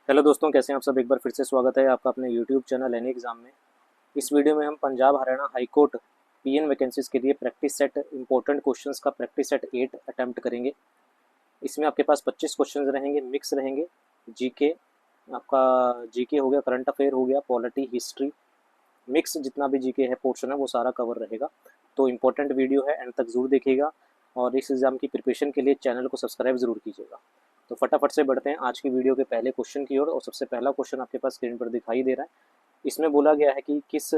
Hello दोस्तों, कैसे हैं आप सब। एक बार फिर से स्वागत है आपका अपने यूट्यूब चैनल एनी एग्जाम में। इस वीडियो में हम Punjab Haryana high court PN vacancies के लिए प्रैक्टिस सेट इंपॉर्टेंट क्वेश्चंस का प्रैक्टिस सेट 8 अटैम्प्ट करेंगे। इसमें आपके पास 25 क्वेश्चंस रहेंगे, मिक्स रहेंगे। जीके आपका जीके हो गया, करंट अफेयर हो गया, पॉलिटी, हिस्ट्री, मिक्स जितना भी जीके है पोर्शन है वो सारा कवर रहेगा। तो इंपॉर्टेंट वीडियो है, एंड तक जरूर देखिएगा और इस एग्ज़ाम की प्रिपरेशन के लिए चैनल को सब्सक्राइब जरूर कीजिएगा। तो फटाफट से बढ़ते हैं आज की वीडियो के पहले क्वेश्चन की ओर। और सबसे पहला क्वेश्चन आपके पास स्क्रीन पर दिखाई दे रहा है। इसमें बोला गया है कि किस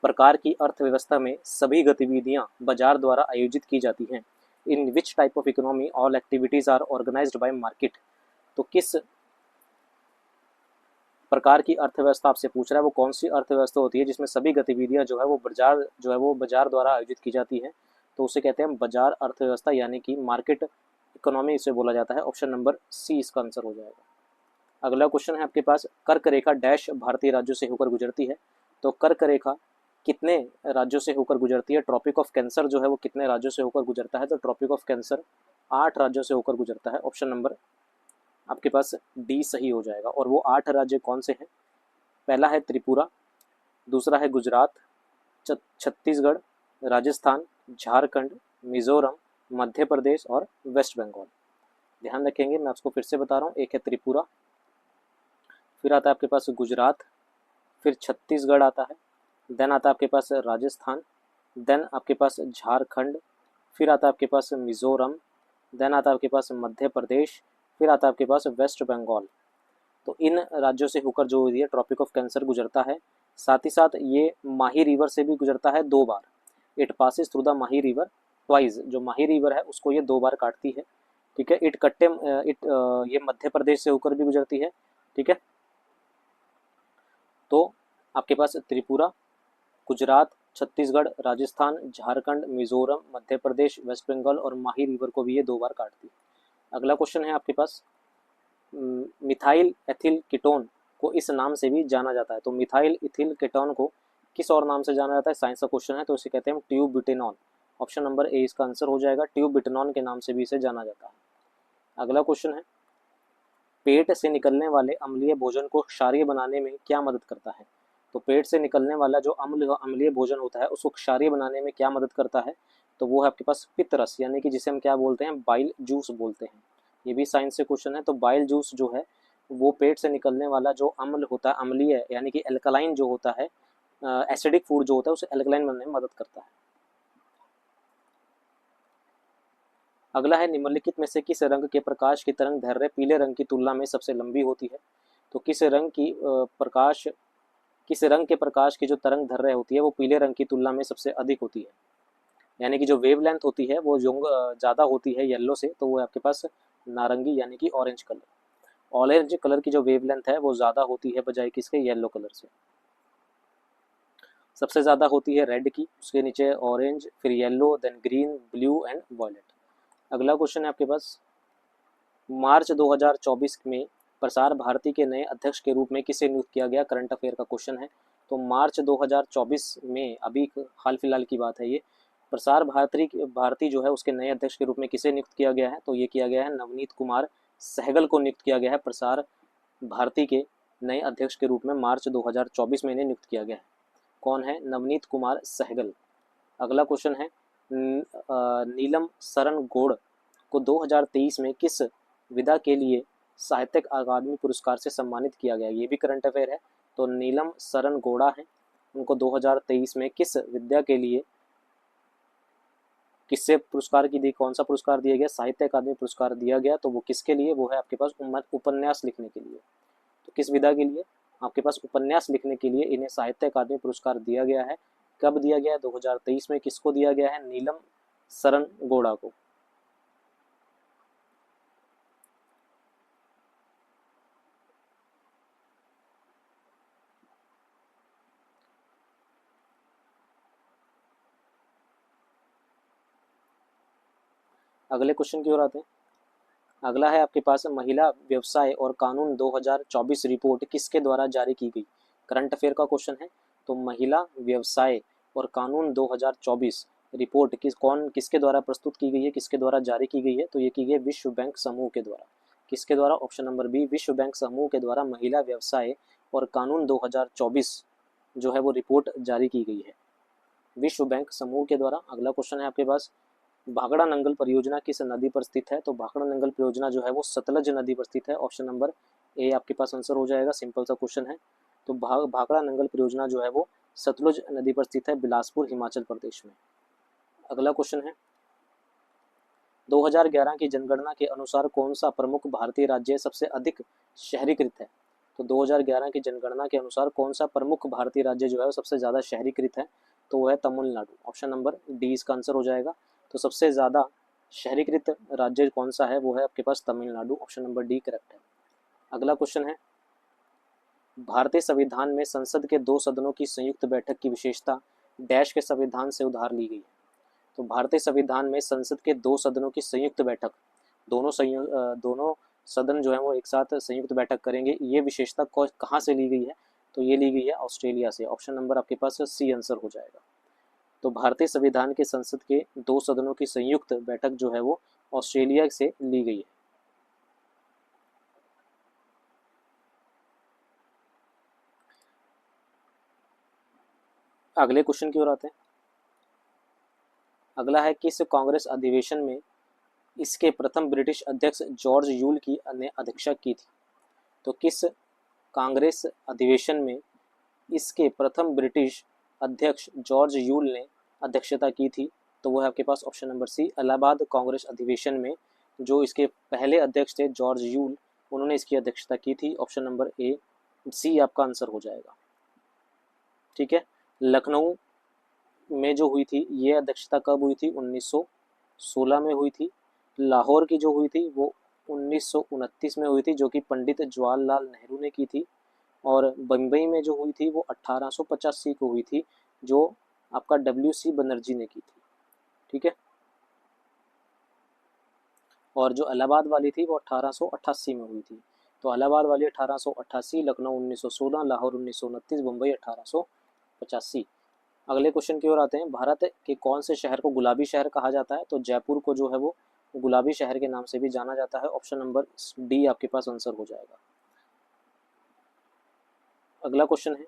प्रकार की अर्थव्यवस्था में सभी गतिविधियां बाजार द्वारा आयोजित की जाती हैं। In which type of economy all activities are organised by market. तो किस प्रकार की अर्थव्यवस्था आपसे पूछ रहा है, वो कौन सी अर्थव्यवस्था होती है जिसमें सभी गतिविधियां वो बाजार द्वारा आयोजित की जाती हैं। तो उसे कहते हैं बाजार अर्थव्यवस्था, यानी कि मार्केट इकोनॉमी इसे बोला जाता है। ऑप्शन नंबर सी इसका आंसर हो जाएगा। अगला क्वेश्चन है आपके पास, कर्क रेखा डैश भारतीय राज्यों से होकर गुजरती है। तो कर्क रेखा कितने राज्यों से होकर गुजरती है। ट्रॉपिक ऑफ कैंसर जो है वो कितने राज्यों से होकर गुजरता है। तो ट्रॉपिक ऑफ कैंसर 8 राज्यों से होकर गुजरता है। ऑप्शन नंबर आपके पास डी सही हो जाएगा। और वो 8 राज्य कौन से हैं। पहला है त्रिपुरा, दूसरा है गुजरात, छत्तीसगढ़, राजस्थान, झारखंड, मिजोरम, मध्य प्रदेश और वेस्ट बंगाल। ध्यान रखेंगे, मैं आपको फिर से बता रहा हूँ। एक है त्रिपुरा, फिर आता है आपके पास गुजरात, फिर छत्तीसगढ़ आता है, देन आता है आपके पास राजस्थान, देन आपके पास झारखंड, फिर आता है आपके पास मिजोरम, देन आता है आपके पास मध्य प्रदेश, फिर आता है आपके पास वेस्ट बंगाल। तो इन राज्यों से होकर जो ये ट्रॉपिक ऑफ कैंसर गुजरता है, साथ ही साथ ये माही रिवर से भी गुजरता है 2 बार। It passes through the Mahi river twice. जो माही रिवर है उसको ये 2 बार काटती है। ठीक है। ये मध्य प्रदेश से होकर भी गुजरती है। ठीक है। तो आपके पास त्रिपुरा, गुजरात, छत्तीसगढ़, राजस्थान, झारखंड, मिजोरम, मध्य प्रदेश, वेस्ट बंगाल और माही रिवर को भी ये 2 बार काटती है। अगला क्वेश्चन है आपके पास, मिथाइल एथिल कीटोन को इस नाम से भी जाना जाता है। तो मिथाइल इथिल कीटोन को किस और नाम से जाना जाता है। साइंस का क्वेश्चन है, तो इसे कहते हैं ट्यूबिटेनॉन। ऑप्शन नंबर ए इसका आंसर हो जाएगा। ट्यूबिटेनॉन के नाम से भी इसे जाना जाता है। अगला क्वेश्चन है, पेट से निकलने वाले अम्लीय भोजन को क्षारीय बनाने में क्या मदद करता है। तो पेट से निकलने वाला जो अम्लीय भोजन होता है उसको क्षारीय बनाने में क्या मदद करता है। तो वो है आपके पास पित्त रस, यानी कि जिसे हम क्या बोलते हैं, बाइल जूस बोलते हैं। ये भी साइंस से क्वेश्चन है। तो बाइल जूस जो है वो पेट से निकलने वाला जो अम्ल होता है, अम्लीय यानी कि एल्कलाइन जो होता है, एसिडिक फूड जो होता है उसे एल्कलाइन बनने में मदद करता है। अगला है, निम्नलिखित में से किस रंग के प्रकाश की तरंग दैर्घ्य पीले रंग की तुलना में सबसे लंबी होती है। तो किस रंग के प्रकाश की जो तरंग दैर्घ्य होती है वो पीले रंग की तुलना में सबसे अधिक होती है। यानी कि जो वेवलेंथ होती है वो जो ज़्यादा होती है येलो से, तो वो आपके पास नारंगी यानी कि ऑरेंज कलर। ऑरेंज कलर की जो वेवलेंथ है वो ज़्यादा होती है बजाय किसके, येलो कलर से। सबसे ज़्यादा होती है रेड की, उसके नीचे ऑरेंज, फिर yellow, then green, blue and violet. अगला क्वेश्चन है आपके पास, मार्च 2024 में प्रसार भारती के नए अध्यक्ष के रूप में किसे नियुक्त किया गया। करंट अफेयर का क्वेश्चन है। तो मार्च 2024 में, अभी हाल फिलहाल की बात है ये, भारती जो है उसके नए अध्यक्ष के रूप में किसे नियुक्त किया गया है। तो ये किया गया है नवनीत कुमार सहगल को नियुक्त किया गया है प्रसार भारती के नए अध्यक्ष के रूप में। मार्च 2024 में इन्हें नियुक्त किया गया है। कौन है, नवनीत कुमार सहगल। अगला क्वेश्चन है, नीलम शरण गौड़ को 2023 में किस विधा के लिए साहित्यिक अकादमी पुरस्कार से सम्मानित किया गया। ये भी करंट अफेयर है। तो नीलम शरण गौड़ा है, उनको 2023 में किस विद्या के लिए किससे पुरस्कार की दी, कौन सा पुरस्कार दिया गया, साहित्य अकादमी पुरस्कार दिया गया। तो वो किसके लिए, वो है आपके पास उपन्यास लिखने के लिए। तो किस विधा के लिए, आपके पास उपन्यास लिखने के लिए इन्हें साहित्य अकादमी पुरस्कार दिया गया है। कब दिया गया है, 2023 में। किसको दिया गया है, नीलम शरण गौड़ा को। अगले क्वेश्चन की ओर आते हैं। अगला है आपके पास, महिला व्यवसाय और कानून 2024 रिपोर्ट किसके द्वारा जारी की गई। करंट अफेयर का क्वेश्चन है। तो महिला व्यवसाय और कानून 2024 रिपोर्ट किसके द्वारा प्रस्तुत की गई है, किसके द्वारा जारी की गई है। तो ये की गई है विश्व बैंक समूह के द्वारा। किसके द्वारा? ऑप्शन नंबर बी, विश्व बैंक समूह के द्वारा महिला व्यवसाय और कानून 2024 जो है वो रिपोर्ट जारी की गई है, विश्व बैंक समूह के द्वारा। अगला क्वेश्चन है आपके पास, भाखड़ा नंगल परियोजना किस नदी पर स्थित है? तो भाखड़ा नंगल परियोजना जो है वो सतलज नदी पर स्थित है, ऑप्शन नंबर ए आपके पास आंसर हो जाएगा, सिंपल सा क्वेश्चन है। तो भाखड़ा नंगल परियोजना जो है वो सतलुज नदी पर स्थित है, बिलासपुर हिमाचल प्रदेश में। अगला क्वेश्चन है, 2011 की जनगणना के अनुसार कौन सा प्रमुख भारतीय राज्य सबसे अधिक शहरीकृत है? तो 2011 की जनगणना के अनुसार कौन सा प्रमुख भारतीय राज्य जो है वो सबसे ज़्यादा शहरीकृत है? तो वो है तमिलनाडु, ऑप्शन नंबर डी इसका आंसर हो जाएगा। तो सबसे ज़्यादा शहरीकृत राज्य कौन सा है? वो है आपके पास Tamil Nadu, option number D correct है। अगला क्वेश्चन है, भारतीय संविधान में संसद के 2 सदनों की संयुक्त बैठक की विशेषता डैश के संविधान से उधार ली गई है? तो भारतीय संविधान में संसद के 2 सदनों की संयुक्त बैठक, दोनों सदन जो है वो एक साथ संयुक्त बैठक करेंगे, ये विशेषता कहाँ से ली गई है? तो ये ली गई है ऑस्ट्रेलिया से, ऑप्शन नंबर आपके पास सी आंसर हो जाएगा। तो भारतीय संविधान के संसद के 2 सदनों की संयुक्त बैठक जो है वो ऑस्ट्रेलिया से ली गई है। अगले क्वेश्चन की ओर आते हैं। अगला है, किस कांग्रेस अधिवेशन में इसके प्रथम ब्रिटिश अध्यक्ष जॉर्ज यूल की ने अध्यक्षता की थी? तो किस कांग्रेस अधिवेशन में इसके प्रथम ब्रिटिश अध्यक्ष जॉर्ज यूल ने अध्यक्षता की थी? तो वो है आपके पास option number C, Allahabad Congress अधिवेशन में जो इसके पहले अध्यक्ष थे जॉर्ज यूल, उन्होंने इसकी अध्यक्षता की थी, ऑप्शन नंबर ए सी आपका आंसर हो जाएगा। ठीक है, लखनऊ में जो हुई थी ये अध्यक्षता कब हुई थी? 1916 में हुई थी। लाहौर की जो हुई थी वो 1929 में हुई थी, जो कि पंडित जवाहरलाल नेहरू ने की थी। और बम्बई में जो हुई थी वो 1885 को हुई थी, जो आपका WC बनर्जी ने की थी। ठीक है, और जो इलाहाबाद वाली थी वो 1888 में हुई थी। तो इलाहाबाद वाली 1888, लखनऊ 1916, लाहौर 1929, मुंबई 1885। अगले क्वेश्चन की ओर आते हैं, भारत के कौन से शहर को गुलाबी शहर कहा जाता है? तो जयपुर को जो है वो गुलाबी शहर के नाम से भी जाना जाता है, ऑप्शन नंबर डी आपके पास आंसर हो जाएगा। अगला क्वेश्चन है,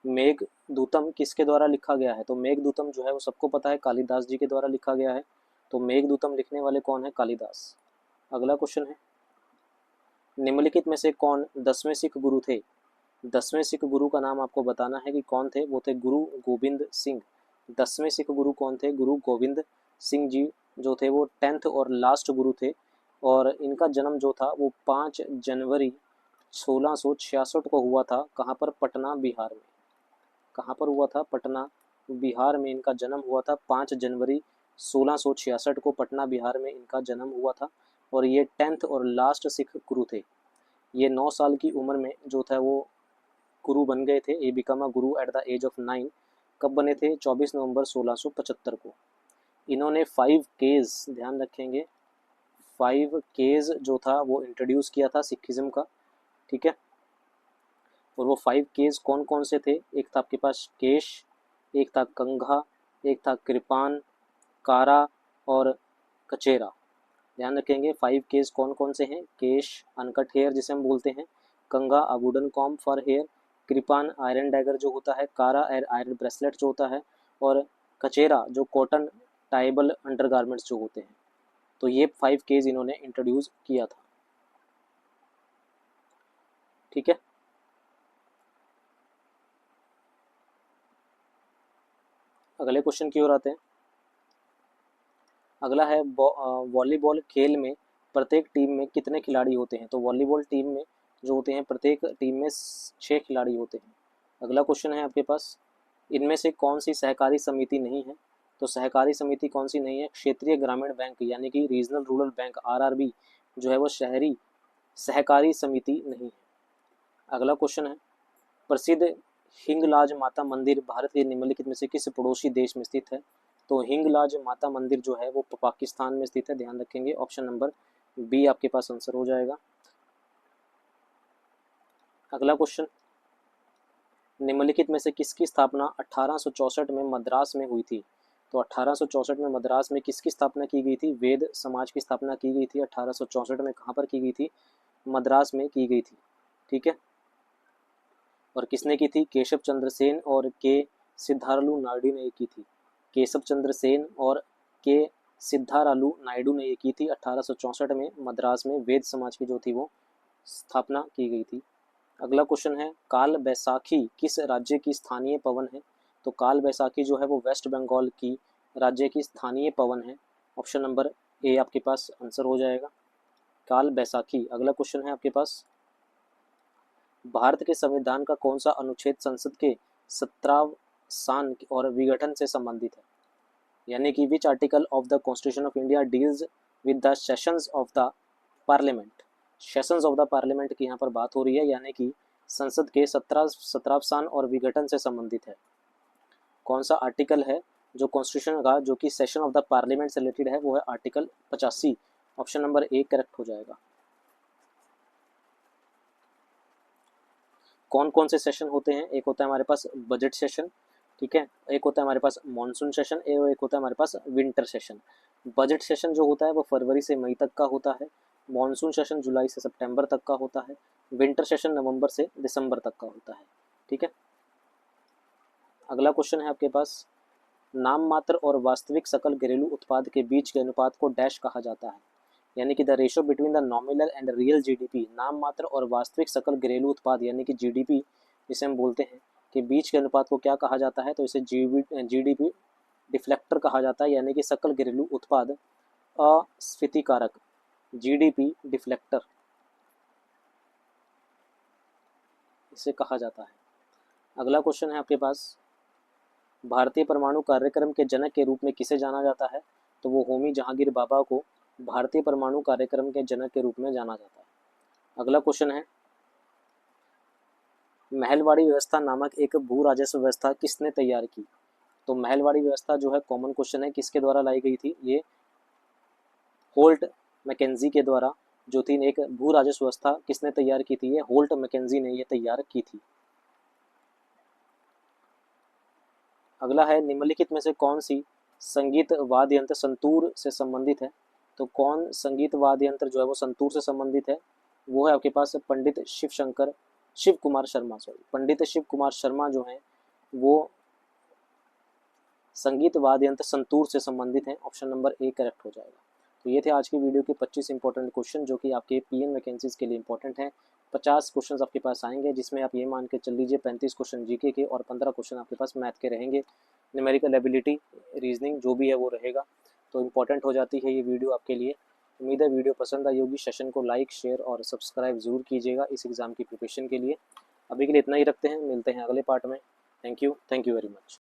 मेघदूतम किसके द्वारा लिखा गया है? तो मेघदूतम जो है वो सबको पता है कालिदास जी के द्वारा लिखा गया है। तो मेघदूतम लिखने वाले कौन है? कालिदास। अगला क्वेश्चन है, निम्नलिखित में से कौन 10वें सिख गुरु थे? 10वें सिख गुरु का नाम आपको बताना है कि कौन थे। वो थे गुरु गोविंद सिंह। 10वें सिख गुरु कौन थे? गुरु गोविंद सिंह जी जो थे वो 10th और लास्ट गुरु थे, और इनका जन्म जो था वो 5 जनवरी 1666 को हुआ था। कहाँ पर? पटना बिहार में। कहाँ पर हुआ था? पटना बिहार में इनका जन्म हुआ था। 5 जनवरी 1666 को पटना बिहार में इनका जन्म हुआ था, और ये 10th और लास्ट सिख गुरु थे। ये 9 साल की उम्र में जो था वो गुरु बन गए थे। ये become a Guru at the age of 9। कब बने थे? 24 नवंबर 1675 को। इन्होंने 5 केज, ध्यान रखेंगे, 5 केज जो था वो इंट्रोड्यूस किया था सिखिज्म का। ठीक है, और वो 5 केज कौन कौन से थे? एक था आपके पास केश, एक था कंघा, एक था कृपान, कारा और कचेरा। ध्यान रखेंगे 5 केज कौन कौन से हैं? केश अनकट हेयर जिसे हम बोलते हैं, kanga a wooden comb for hair, kirpan iron dagger जो होता है, कारा आयरन ब्रेसलेट जो होता है, और कचेरा जो कॉटन टाइबल अंडरगारमेंट्स जो होते हैं। तो ये 5 केज इन्होंने इंट्रोड्यूस किया था। ठीक है, अगले क्वेश्चन की ओर आते हैं। अगला है, वॉलीबॉल खेल में प्रत्येक टीम में कितने खिलाड़ी होते हैं? तो वॉलीबॉल टीम में जो होते हैं प्रत्येक टीम में 6 खिलाड़ी होते हैं। अगला क्वेश्चन है आपके पास, इनमें से कौन सी सहकारी समिति नहीं है? तो सहकारी समिति कौन सी नहीं है? क्षेत्रीय ग्रामीण बैंक यानी कि रीजनल रूरल बैंक RRB जो है वो शहरी सहकारी समिति नहीं है। अगला क्वेश्चन है, प्रसिद्ध हिंगलाज माता मंदिर भारत के निम्नलिखित में से किस पड़ोसी देश में स्थित है? तो हिंगलाज माता मंदिर जो है वो पाकिस्तान में स्थित है, ध्यान रखेंगे, ऑप्शन नंबर बी आपके पास आंसर हो जाएगा। अगला क्वेश्चन, निम्नलिखित में से किसकी स्थापना 1864 में मद्रास में हुई थी? तो 1864 में मद्रास में किसकी स्थापना की गई थी? वेद समाज की स्थापना की गई थी 1864 में। कहाँ पर की गई थी? मद्रास में की गई थी। ठीक है, और किसने की थी? केशव चंद्र सेन और के सिद्धारलू नायडू ने ये की थी। केशव चंद्र सेन और के सिद्धारलू नायडू ने ये की थी 1864 में। मद्रास में वेद समाज की जो थी वो स्थापना की गई थी। अगला क्वेश्चन है, काल बैसाखी किस राज्य की स्थानीय पवन है? तो काल बैसाखी जो है वो वेस्ट बंगाल की राज्य की स्थानीय पवन है। ऑप्शन नंबर ए आपके पास आंसर हो जाएगा, काल बैसाखी। अगला क्वेश्चन है आपके पास, भारत के संविधान का कौन सा अनुच्छेद संसद के 17 स्थान और विघटन से संबंधित है? यानी कि which article of the constitution of India deals with the sessions of the parliament. Sessions of the parliament की यहाँ पर बात हो रही है, यानी कि संसद के 17 स्थान और विघटन से संबंधित है। कौन सा आर्टिकल है जो कॉन्स्टिट्यूशन का जो कि सेशन ऑफ द पार्लियामेंट से रिलेटेड है? वो है article 85। Option number A correct हो जाएगा। कौन कौन से सेशन होते हैं? एक होता है हमारे पास बजट सेशन, ठीक है, एक होता है हमारे पास मॉनसून सेशन, एक होता है हमारे पास विंटर सेशन। बजट सेशन जो होता है वो फरवरी से मई तक का होता है, मॉनसून सेशन जुलाई से सितंबर तक का होता है, विंटर सेशन नवंबर से दिसंबर तक का होता है। ठीक है, अगला क्वेश्चन है आपके पास, नाम मात्र और वास्तविक सकल घरेलू उत्पाद के बीच के अनुपात को डैश कहा जाता है? यानी कि the ratio between the nominal and real GDP, नाम मात्र और वास्तविक सकल घरेलू उत्पाद यानी कि जीडीपी जिसे हम बोलते हैं कि बीच के अनुपात को क्या कहा जाता है? तो इसे जीडीपी डिफ्लेक्टर कहा जाता है, यानी कि सकल घरेलू उत्पाद अस्फीति कारक, जीडीपी डिफ्लेक्टर इसे कहा जाता है। अगला क्वेश्चन है आपके पास, भारतीय परमाणु कार्यक्रम के जनक के रूप में किसे जाना जाता है? तो वो होमी जहांगीर बाबा को भारतीय परमाणु कार्यक्रम के जनक के रूप में जाना जाता है। अगला क्वेश्चन है, महलवाड़ी व्यवस्था नामक एक भू राजस्व व्यवस्था किसने तैयार की? तो महलवाड़ी व्यवस्था जो है कॉमन क्वेश्चन है, किसके द्वारा लाई गई थी? ये होल्ट मैकेंजी के द्वारा जो थी एक भू राजस्व व्यवस्था किसने तैयार की थी? ये होल्ट मैकेंजी ने ये तैयार की थी। अगला है, निम्नलिखित में से कौन सी संगीत वाद्य यंत्र संतूर से संबंधित है? तो कौन संगीत वाद्य यंत्र जो है वो संतूर से संबंधित है? वो है आपके पास पंडित शिव कुमार शर्मा, पंडित शिव कुमार शर्मा जो हैं वो संगीत वाद्य यंत्र संतूर से संबंधित हैं। ऑप्शन नंबर ए करेक्ट हो जाएगा। तो ये थे आज की वीडियो के 25 इंपॉर्टेंट क्वेश्चन जो कि आपके पीएन वैकेंसीज के लिए इंपॉर्टेंट हैं। 50 क्वेश्चन आपके पास आएंगे, जिसमें आप ये मान के चल लीजिए 35 क्वेश्चन जीके के और 15 क्वेश्चन आपके पास मैथ के रहेंगे। न्यूमेरिकल एबिलिटी, रीजनिंग जो भी है वो रहेगा। तो इंपॉर्टेंट हो जाती है ये वीडियो आपके लिए। उम्मीद है वीडियो पसंद आई होगी। सेशन को लाइक, शेयर और सब्सक्राइब जरूर कीजिएगा इस एग्ज़ाम की प्रिपरेशन के लिए। अभी के लिए इतना ही रखते हैं, मिलते हैं अगले पार्ट में। Thank you very much.